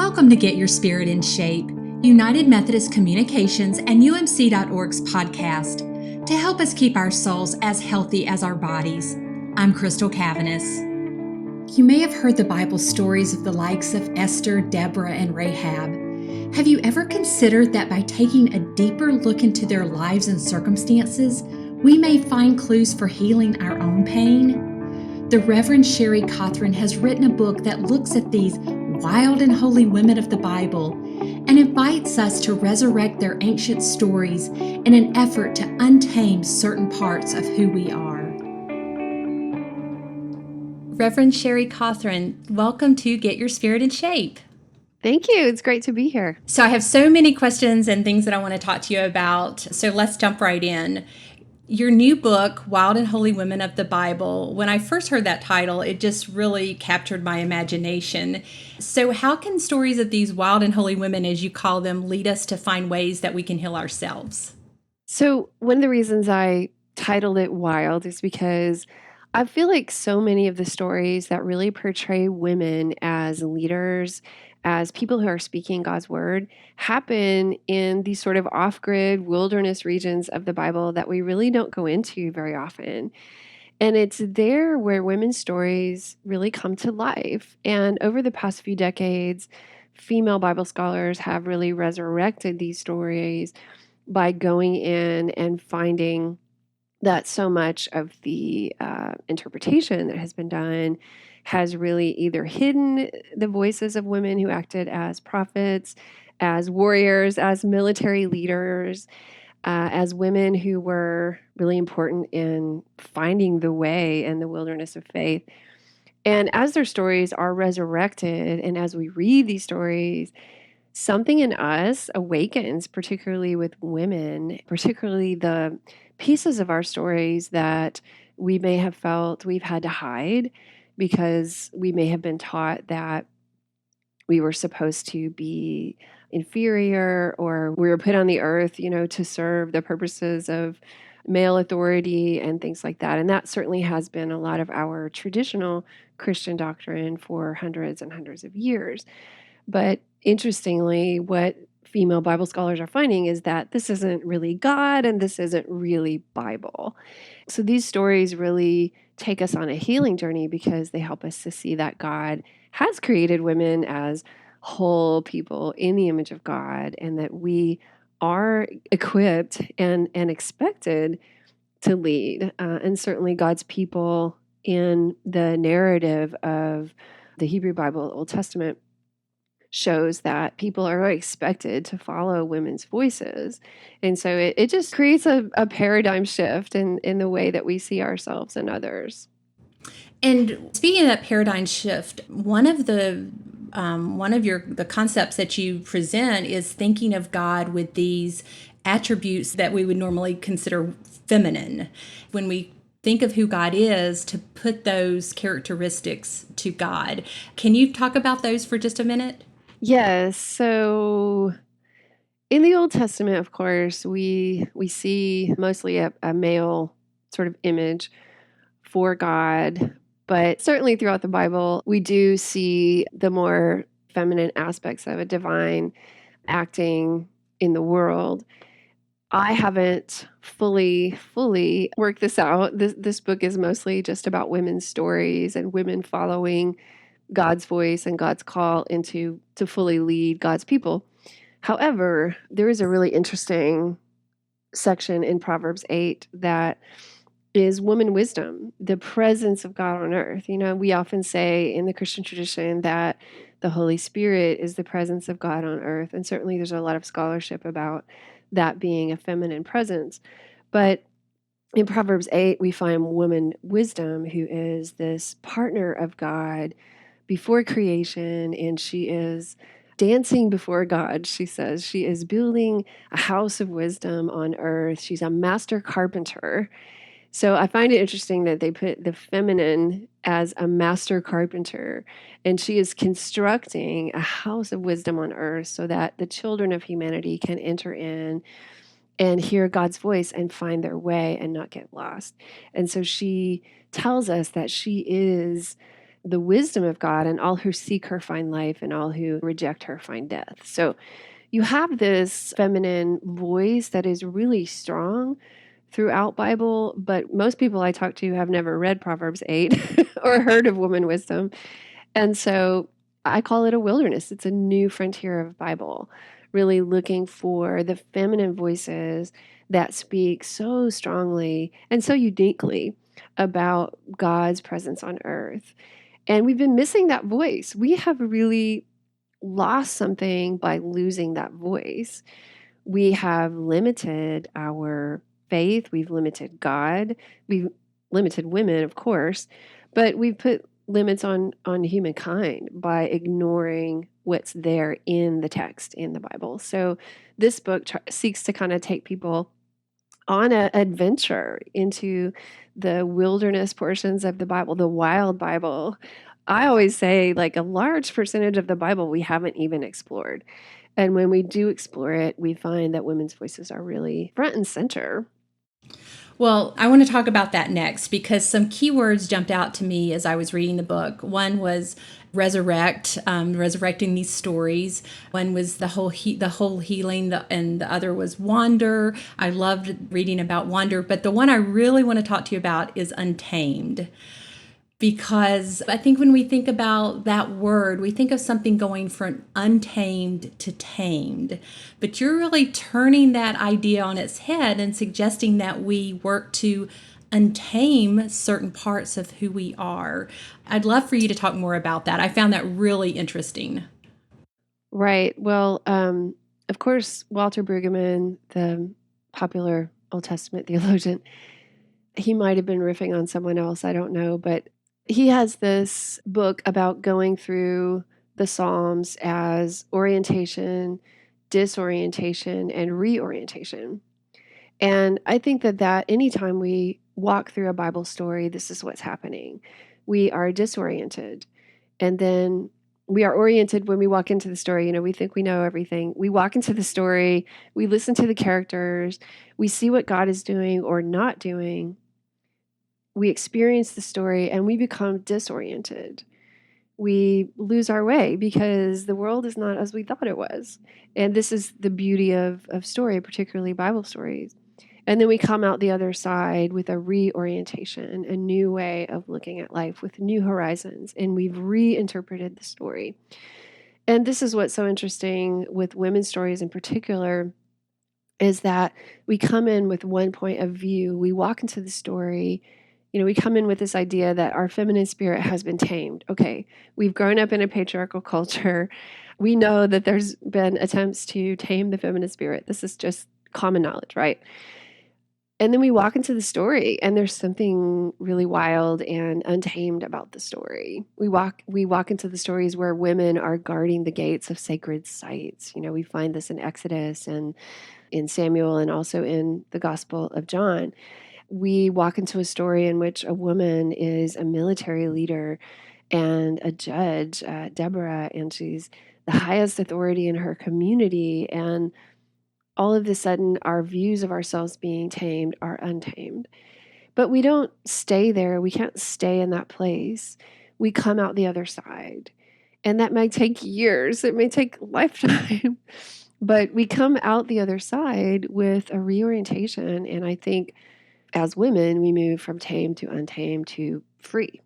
Welcome to Get Your Spirit in Shape, United Methodist Communications and UMC.org's podcast to help us keep our souls as healthy as our bodies. I'm Crystal Cavanis. You may have heard the Bible stories of the likes of Esther, Deborah, and Rahab. Have you ever considered that by taking a deeper look into their lives and circumstances, we may find clues for healing our own pain? The Reverend Sherry Cothran has written a book that looks at these wild and holy women of the Bible and invites us to resurrect their ancient stories in an effort to untame certain parts of who we are. Reverend Sherry Cothran, welcome to Get Your Spirit in Shape. Thank you. It's great to be here. So I have so many questions and things that I want to talk to you about. So let's jump right in. Your new book, Wild and Holy Women of the Bible, when I first heard that title, it just really captured my imagination. So how can stories of these wild and holy women, as you call them, lead us to find ways that we can heal ourselves? So one of the reasons I titled it Wild is because I feel like so many of the stories that really portray women as leaders, as people who are speaking God's word, happen in these sort of off-grid wilderness regions of the Bible that we really don't go into very often. And it's there where women's stories really come to life. And over the past few decades, female Bible scholars have really resurrected these stories by going in and finding that so much of the interpretation that has been done has really either hidden the voices of women who acted as prophets, as warriors, as military leaders, as women who were really important in finding the way in the wilderness of faith. And as their stories are resurrected, and as we read these stories, something in us awakens, particularly with women, particularly the pieces of our stories that we may have felt we've had to hide because we may have been taught that we were supposed to be inferior or we were put on the earth, to serve the purposes of male authority and things like that. And that certainly has been a lot of our traditional Christian doctrine for hundreds and hundreds of years. But interestingly, what female Bible scholars are finding is that this isn't really God and this isn't really Bible. So these stories really take us on a healing journey because they help us to see that God has created women as whole people in the image of God and that we are equipped and expected to lead. And certainly God's people in the narrative of the Hebrew Bible, Old Testament, shows that people are expected to follow women's voices. And so it just creates a paradigm shift in the way that we see ourselves and others. And speaking of that paradigm shift, one of the concepts that you present is thinking of God with these attributes that we would normally consider feminine. When we think of who God is, to put those characteristics to God. Can you talk about those for just a minute? Yes. So in the Old Testament, of course, we see mostly a male sort of image for God. But certainly throughout the Bible, we do see the more feminine aspects of a divine acting in the world. I haven't fully worked this out. This book is mostly just about women's stories and women following God's voice and God's call to fully lead God's people. However, there is a really interesting section in Proverbs 8 that is woman wisdom, the presence of God on earth. We often say in the Christian tradition that the Holy Spirit is the presence of God on earth. And certainly there's a lot of scholarship about that being a feminine presence. But in Proverbs 8, we find woman wisdom, who is this partner of God before creation, and she is dancing before God, she says. She is building a house of wisdom on earth. She's a master carpenter. So I find it interesting that they put the feminine as a master carpenter, and she is constructing a house of wisdom on earth so that the children of humanity can enter in and hear God's voice and find their way and not get lost. And so she tells us that she is the wisdom of God, and all who seek her find life, and all who reject her find death. So you have this feminine voice that is really strong throughout Bible, but most people I talk to have never read Proverbs 8 or heard of woman wisdom. And so I call it a wilderness. It's a new frontier of Bible, really looking for the feminine voices that speak so strongly and so uniquely about God's presence on earth. And we've been missing that voice. We have really lost something by losing that voice. We have limited our faith, we've limited God, we've limited women, of course, but we've put limits on humankind by ignoring what's there in the text in the Bible. So this book seeks to kind of take people on an adventure into the wilderness portions of the Bible, the wild Bible. I always say, like, a large percentage of the Bible we haven't even explored. And when we do explore it, we find that women's voices are really front and center. Well, I want to talk about that next because some keywords jumped out to me as I was reading the book. One was resurrecting these stories. One was the whole healing, and the other was wander. I loved reading about wander, but the one I really want to talk to you about is untamed. Because I think when we think about that word, we think of something going from untamed to tamed. But you're really turning that idea on its head and suggesting that we work to untame certain parts of who we are. I'd love for you to talk more about that. I found that really interesting. Right. Well, of course, Walter Brueggemann, the popular Old Testament theologian, he might have been riffing on someone else. I don't know. But he has this book about going through the Psalms as orientation, disorientation, and reorientation. And I think that anytime we walk through a Bible story, this is what's happening. We are disoriented. And then we are oriented when we walk into the story. We think we know everything. We walk into the story, we listen to the characters, we see what God is doing or not doing. We experience the story and we become disoriented. We lose our way because the world is not as we thought it was. And this is the beauty of story, particularly Bible stories. And then we come out the other side with a reorientation, a new way of looking at life with new horizons, and we've reinterpreted the story. And this is what's so interesting with women's stories in particular, is that we come in with one point of view. We walk into the story, we come in with this idea that our feminine spirit has been tamed. Okay, we've grown up in a patriarchal culture. We know that there's been attempts to tame the feminine spirit. This is just common knowledge, right? And then we walk into the story and there's something really wild and untamed about the story. We walk into the stories where women are guarding the gates of sacred sites. We find this in Exodus and in Samuel and also in the Gospel of John. We walk into a story in which a woman is a military leader and a judge, Deborah, and she's the highest authority in her community. And all of a sudden, our views of ourselves being tamed are untamed. But we don't stay there. We can't stay in that place. We come out the other side. And that might take years. It may take a lifetime. But we come out the other side with a reorientation. And I think as women, we move from tamed to untamed to free,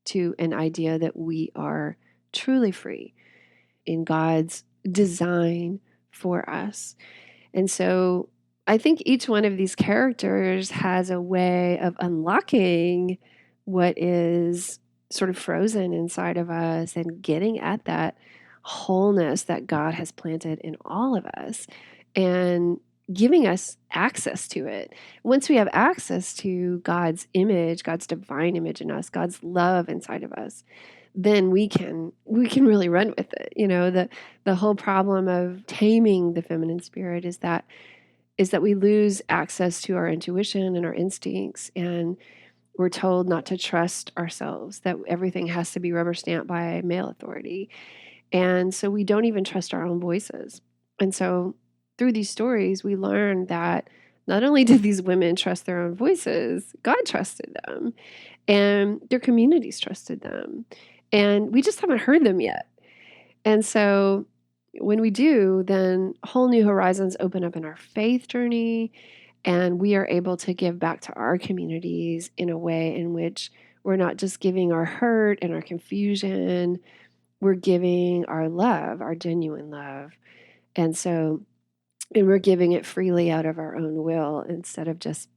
to an idea that we are truly free in God's design for us. And so I think each one of these characters has a way of unlocking what is sort of frozen inside of us and getting at that wholeness that God has planted in all of us and giving us access to it. Once we have access to God's image, God's divine image in us, God's love inside of us, then we can really run with it. The whole problem of taming the feminine spirit is that we lose access to our intuition and our instincts, and we're told not to trust ourselves, that everything has to be rubber stamped by male authority. And so we don't even trust our own voices. And so through these stories, we learn that not only did these women trust their own voices, God trusted them. and their communities trusted them. And we just haven't heard them yet. And so when we do, then whole new horizons open up in our faith journey, and we are able to give back to our communities in a way in which we're not just giving our hurt and our confusion, we're giving our love, our genuine love. And so, and we're giving it freely out of our own will instead of just,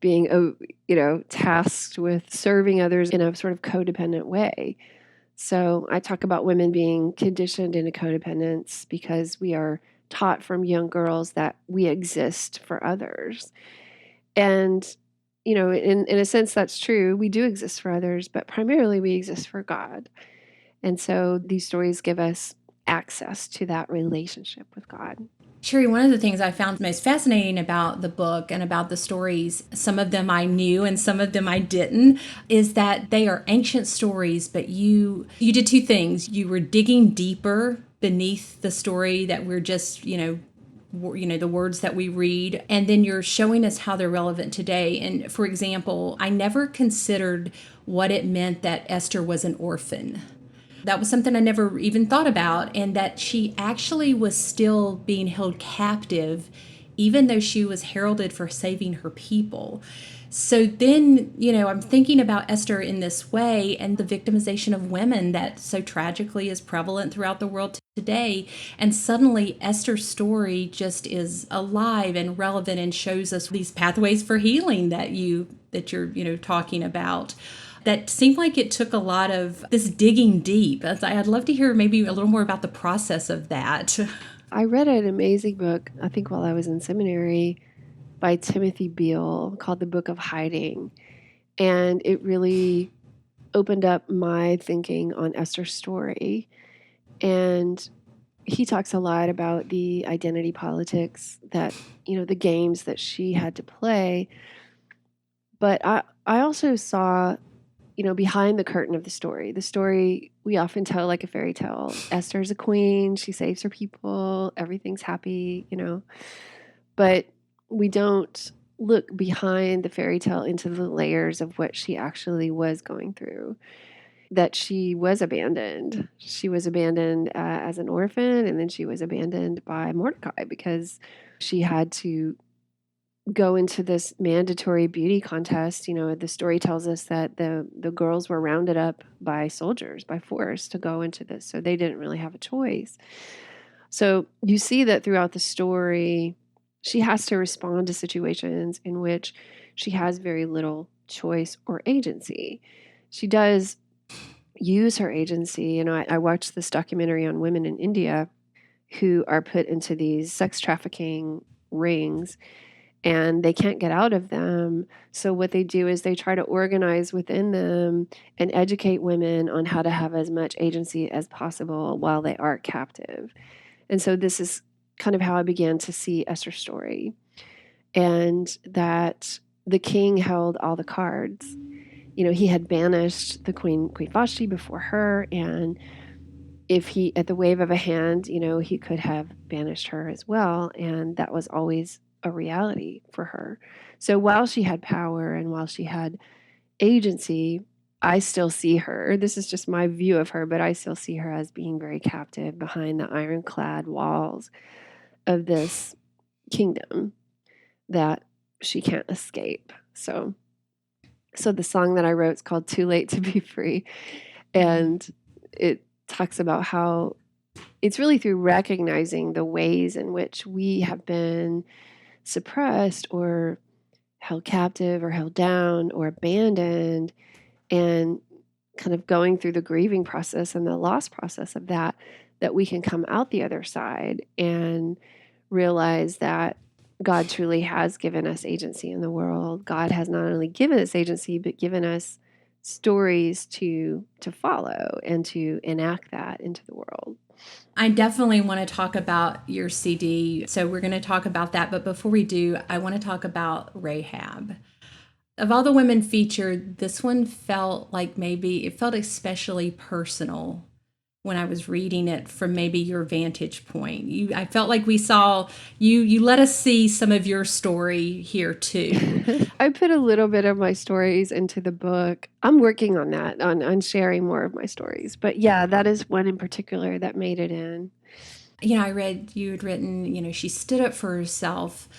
being tasked with serving others in a sort of codependent way. So I talk about women being conditioned into codependence because we are taught from young girls that we exist for others. And, in a sense, that's true. We do exist for others, but primarily we exist for God. And so these stories give us access to that relationship with God. Sherry, one of the things I found most fascinating about the book and about the stories, some of them I knew and some of them I didn't, is that they are ancient stories, but you did two things. You were digging deeper beneath the story that we're just, the words that we read, and then you're showing us how they're relevant today. And for example, I never considered what it meant that Esther was an orphan. That was something I never even thought about, and that she actually was still being held captive, even though she was heralded for saving her people. So then, I'm thinking about Esther in this way and the victimization of women that so tragically is prevalent throughout the world today. And suddenly Esther's story just is alive and relevant and shows us these pathways for healing that you're talking about. That seemed like it took a lot of this digging deep. I'd love to hear maybe a little more about the process of that. I read an amazing book, I think while I was in seminary, by Timothy Beale called The Book of Hiding. And it really opened up my thinking on Esther's story. And he talks a lot about the identity politics that, the games that she had to play. But I also saw, behind the curtain of the story. The story we often tell like a fairy tale. Esther's a queen, she saves her people, everything's happy, But we don't look behind the fairy tale into the layers of what she actually was going through. That she was abandoned. She was abandoned as an orphan, and then she was abandoned by Mordecai because she had to go into this mandatory beauty contest. The story tells us that the girls were rounded up by soldiers by force to go into this, so they didn't really have a choice. So you see that throughout the story, she has to respond to situations in which she has very little choice or agency. She does use her agency. I watched this documentary on women in India who are put into these sex trafficking rings, and they can't get out of them. So what they do is they try to organize within them and educate women on how to have as much agency as possible while they are captive. And so this is kind of how I began to see Esther's story, and that the king held all the cards. He had banished the Queen Vashti before her, and if he, at the wave of a hand, he could have banished her as well, and that was always a reality for her. So while she had power and while she had agency, I still see her. This is just my view of her, but I still see her as being very captive behind the ironclad walls of this kingdom that she can't escape. So the song that I wrote is called Too Late to Be Free. And it talks about how it's really through recognizing the ways in which we have been suppressed or held captive or held down or abandoned, and kind of going through the grieving process and the loss process of that we can come out the other side and realize that God truly has given us agency in the world. God has not only given us agency, but given us stories to follow and to enact that into the world. I definitely want to talk about your CD. So we're going to talk about that. But before we do, I want to talk about Rahab. Of all the women featured, this one felt like maybe it felt especially personal when I was reading it from maybe your vantage point. I felt like we saw you let us see some of your story here too. I put a little bit of my stories into the book. I'm working on that, on sharing more of my stories. But yeah, that is one in particular that made it in. I read you had written, she stood up for herself,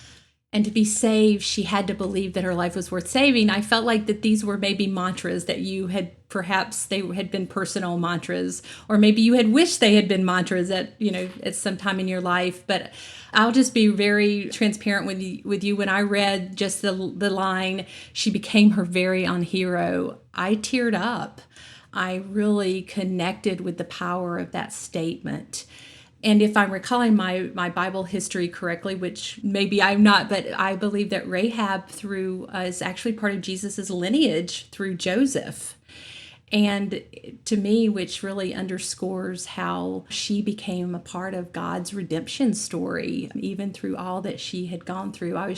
and to be saved, she had to believe that her life was worth saving. I felt like that these were maybe mantras that you had, perhaps they had been personal mantras, or maybe you had wished they had been mantras at some time in your life. But I'll just be very transparent with you. When I read just the line, "She became her very own hero," I teared up. I really connected with the power of that statement. And if I'm recalling my Bible history correctly, which maybe I'm not, but I believe that Rahab is actually part of Jesus's lineage through Joseph. And to me, which really underscores how she became a part of God's redemption story, even through all that she had gone through. I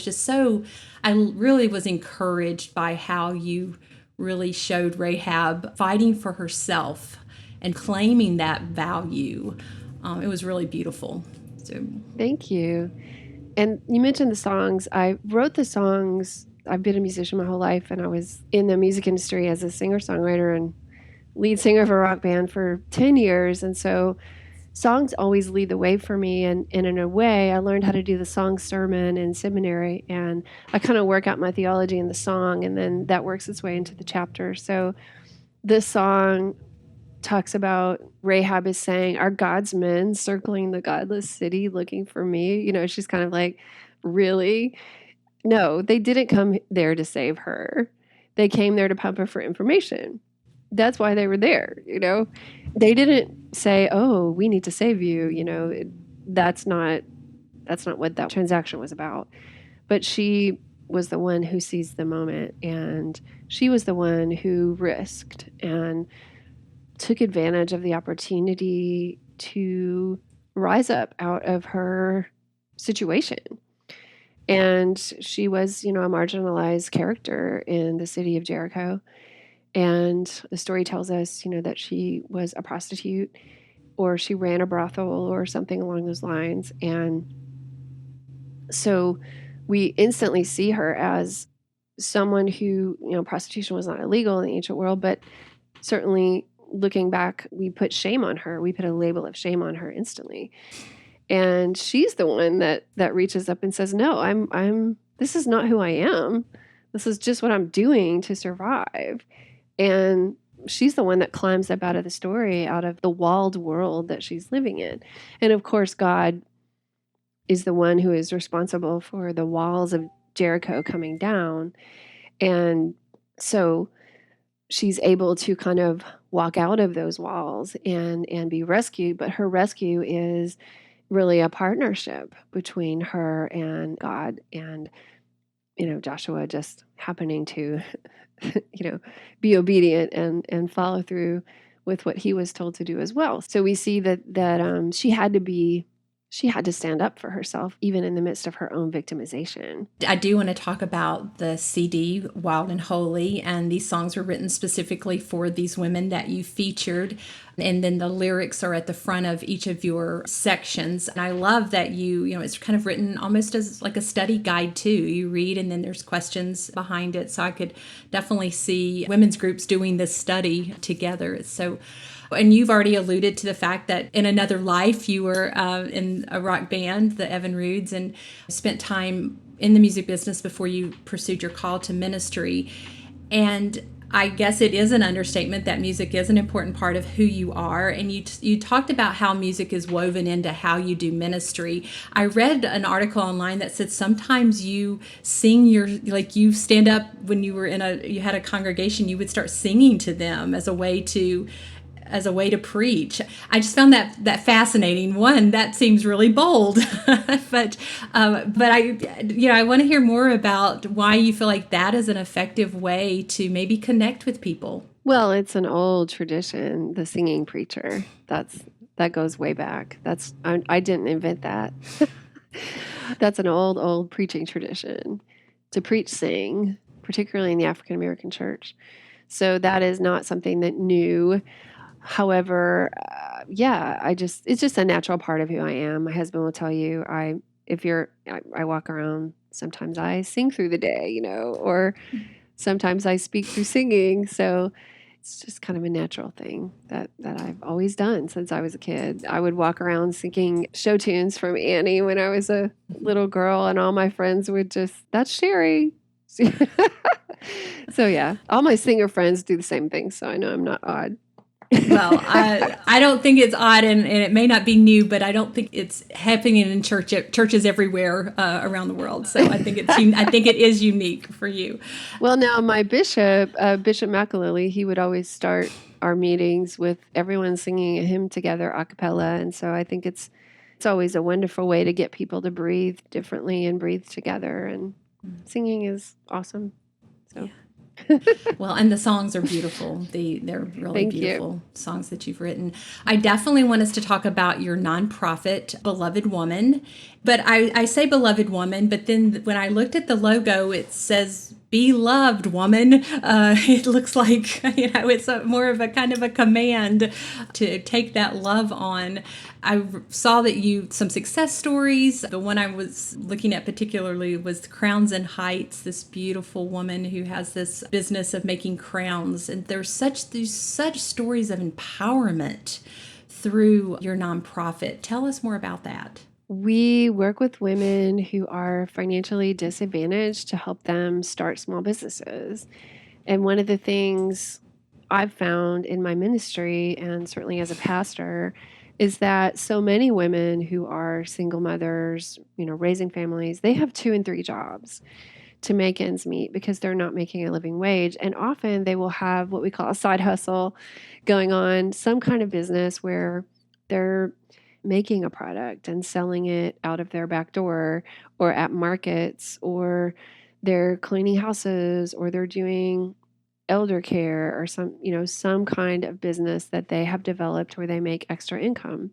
really was encouraged by how you really showed Rahab fighting for herself and claiming that value. It was really beautiful. So, Thank you. And you mentioned the songs. I wrote the songs. I've been a musician my whole life, and I was in the music industry as a singer-songwriter and lead singer of a rock band for 10 years. And so songs always lead the way for me. And in a way, I learned how to do the song sermon in seminary. And I kind of work out my theology in the song, and then that works its way into the chapter. So this song talks about Rahab is saying, "Are God's men circling the godless city looking for me?" She's kind of like, really? No, they didn't come there to save her. They came there to pump her for information. That's why they were there. They didn't say, "Oh, we need to save you." That's not what that transaction was about. But she was the one who seized the moment, and she was the one who risked and took advantage of the opportunity to rise up out of her situation. And she was, a marginalized character in the city of Jericho. And the story tells us, that she was a prostitute, or she ran a brothel or something along those lines. And so we instantly see her as someone who, prostitution was not illegal in the ancient world, but certainly looking back, we put shame on her. We put a label of shame on her instantly. And she's the one that reaches up and says, "No, this is not who I am. This is just what I'm doing to survive." And she's the one that climbs up out of the story, out of the walled world that she's living in. And of course, God is the one who is responsible for the walls of Jericho coming down. And so she's able to kind of walk out of those walls and be rescued. But her rescue is really a partnership between her and God, and Joshua just happening to be obedient and follow through with what he was told to do as well. So we see that she had to stand up for herself, even in the midst of her own victimization. I do want to talk about the CD, Wild and Holy, and these songs were written specifically for these women that you featured. And then the lyrics are at the front of each of your sections. And I love that it's kind of written almost as like a study guide too. You read and then there's questions behind it. So I could definitely see women's groups doing this study together. And you've already alluded to the fact that in another life you were in a rock band, the Evan Roods, and spent time in the music business before you pursued your call to ministry. And I guess it is an understatement that music is an important part of who you are. And you talked about how music is woven into how you do ministry. I read an article online that said sometimes you sing you stand up when you had a congregation, you would start singing to them as a way to preach. I just found that fascinating. One, that seems really bold, but I want to hear more about why you feel like that is an effective way to maybe connect with people. Well, it's an old tradition, the singing preacher. That goes way back. I didn't invent that. That's an old preaching tradition to preach, sing, particularly in the African American church. So that is not something that new. However, yeah, it's just a natural part of who I am. My husband will tell you, I walk around, sometimes I sing through the day, or sometimes I speak through singing. So it's just kind of a natural thing that I've always done since I was a kid. I would walk around singing show tunes from Annie when I was a little girl, and all my friends would just, that's Sherry. So yeah, all my singer friends do the same thing. So I know I'm not odd. Well, I don't think it's odd, and it may not be new, but I don't think it's happening in churches everywhere around the world. So I think it is unique for you. Well, now my bishop, Bishop McAlilly, he would always start our meetings with everyone singing a hymn together a cappella, and so I think it's always a wonderful way to get people to breathe differently and breathe together, and singing is awesome. So. Yeah. Well, and the songs are beautiful. They're really Thank beautiful you. songs that you've written. I definitely want us to talk about your nonprofit, Beloved Woman. But I say Beloved Woman, but then when I looked at the logo, it says Beloved Woman. It looks like, it's more of a kind of a command to take that love on. I saw that some success stories. The one I was looking at particularly was Crowns and Heights, this beautiful woman who has this business of making crowns. And there's such stories of empowerment through your nonprofit. Tell us more about that. We work with women who are financially disadvantaged to help them start small businesses. And one of the things I've found in my ministry, and certainly as a pastor, is that so many women who are single mothers, raising families, they have 2 and 3 jobs to make ends meet because they're not making a living wage. And often they will have what we call a side hustle going on, some kind of business where they're making a product and selling it out of their back door or at markets, or they're cleaning houses, or they're doing elder care, or some kind of business that they have developed where they make extra income.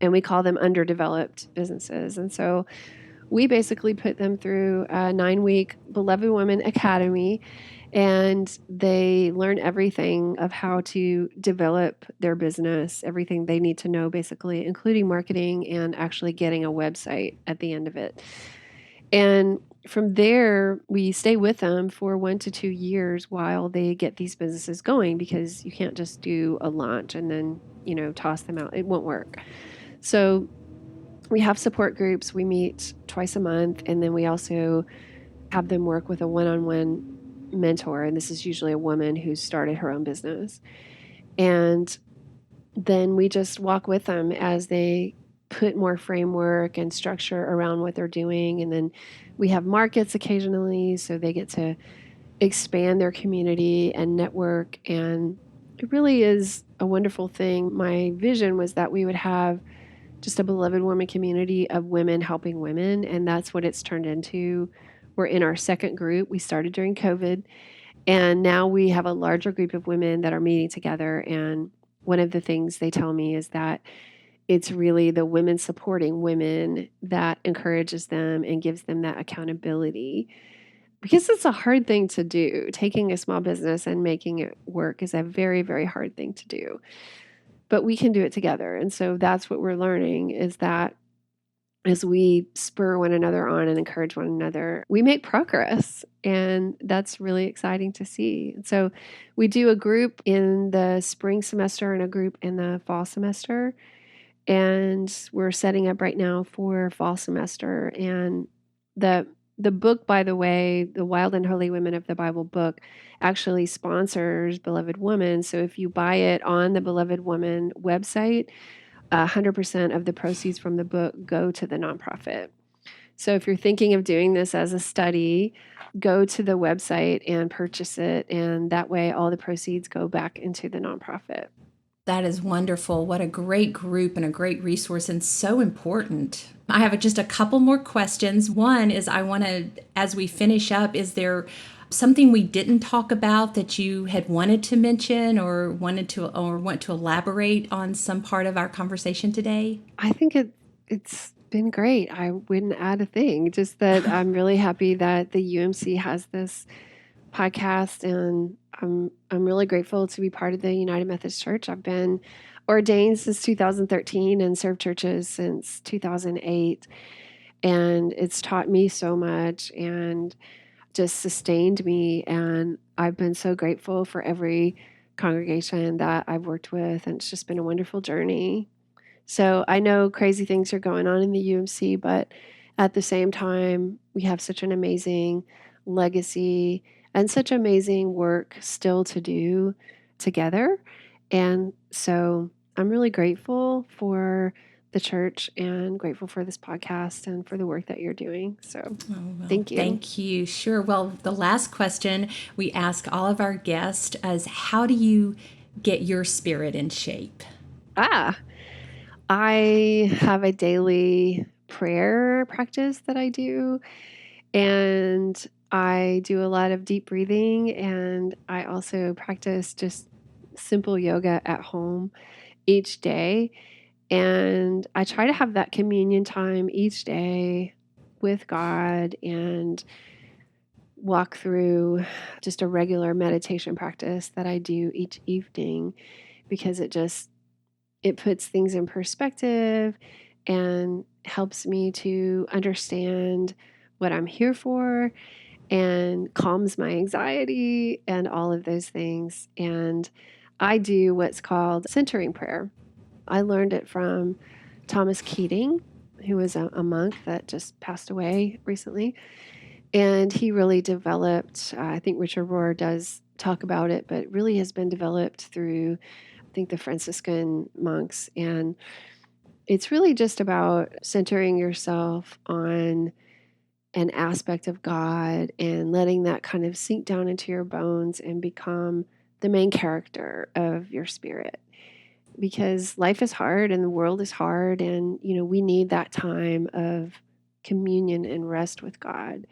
And we call them underdeveloped businesses. And so we basically put them through a 9-week Beloved Women Academy, and they learn everything of how to develop their business, everything they need to know, basically, including marketing and actually getting a website at the end of it. And from there, we stay with them for 1 to 2 years while they get these businesses going, because you can't just do a launch and then, toss them out. It won't work. So we have support groups. We meet twice a month, and then we also have them work with a one-on-one mentor. And this is usually a woman who's started her own business. And then we just walk with them as they put more framework and structure around what they're doing. And then we have markets occasionally, so they get to expand their community and network. And it really is a wonderful thing. My vision was that we would have just a beloved woman community of women helping women, and that's what it's turned into. We're in our second group. We started during COVID, and now we have a larger group of women that are meeting together. And one of the things they tell me is that it's really the women supporting women that encourages them and gives them that accountability, because it's a hard thing to do. Taking a small business and making it work is a very, very hard thing to do. But we can do it together. And so that's what we're learning, is that as we spur one another on and encourage one another, we make progress. And that's really exciting to see. And so we do a group in the spring semester and a group in the fall semester. And we're setting up right now for fall semester. And the book, by the way, the Wild and Holy Women of the Bible book, actually sponsors Beloved Woman. So if you buy it on the Beloved Woman website, 100% of the proceeds from the book go to the nonprofit. So if you're thinking of doing this as a study, go to the website and purchase it. And that way all the proceeds go back into the nonprofit. That is wonderful. What a great group and a great resource, and so important. I have just a couple more questions. One is, I want to, as we finish up, is there something we didn't talk about that you had wanted to mention or want to elaborate on some part of our conversation today? I think it's been great. I wouldn't add a thing, just that I'm really happy that the UMC has this podcast, and I'm really grateful to be part of the United Methodist Church. I've been ordained since 2013 and served churches since 2008. And it's taught me so much and just sustained me. And I've been so grateful for every congregation that I've worked with. And it's just been a wonderful journey. So I know crazy things are going on in the UMC, but at the same time, we have such an amazing legacy and such amazing work still to do together. And so I'm really grateful for the church and grateful for this podcast and for the work that you're doing. So thank you. Thank you. Sure. Well, the last question we ask all of our guests is, how do you get your spirit in shape? I have a daily prayer practice that I do, and I do a lot of deep breathing, and I also practice just simple yoga at home each day. And I try to have that communion time each day with God and walk through just a regular meditation practice that I do each evening, because it puts things in perspective and helps me to understand what I'm here for and calms my anxiety and all of those things. And I do what's called centering prayer. I learned it from Thomas Keating, who was a monk that just passed away recently. And he really developed, I think Richard Rohr does talk about it, but really has been developed through, I think, the Franciscan monks. And it's really just about centering yourself on an aspect of God and letting that kind of sink down into your bones and become the main character of your spirit. Because life is hard and the world is hard, and we need that time of communion and rest with God.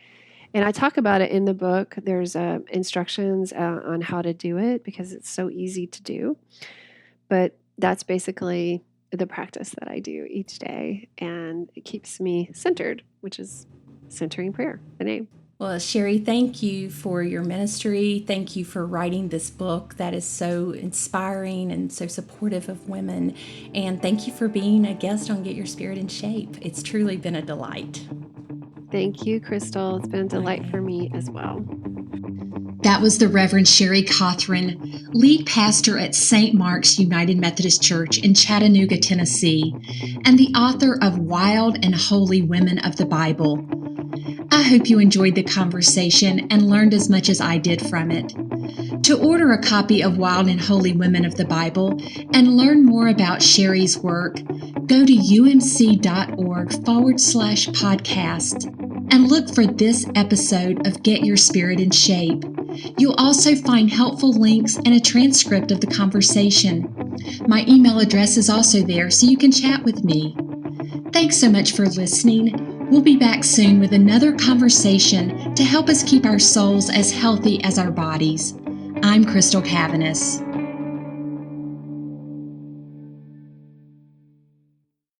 And I talk about it in the book. There's instructions on how to do it because it's so easy to do. But that's basically the practice that I do each day, and it keeps me centered, which is centering prayer, the name. Well, Sherry, thank you for your ministry. Thank you for writing this book that is so inspiring and so supportive of women. And thank you for being a guest on Get Your Spirit in Shape. It's truly been a delight. Thank you, Crystal. It's been a delight for me as well. That was the Reverend Sherry Cothran, lead pastor at St. Mark's United Methodist Church in Chattanooga, Tennessee, and the author of Wild and Holy Women of the Bible. I hope you enjoyed the conversation and learned as much as I did from it. To order a copy of Wild and Holy Women of the Bible and learn more about Sherry's work, go to umc.org/podcast and look for this episode of Get Your Spirit in Shape. You'll also find helpful links and a transcript of the conversation. My email address is also there, so you can chat with me. Thanks so much for listening. We'll be back soon with another conversation to help us keep our souls as healthy as our bodies. I'm Crystal Cavanis.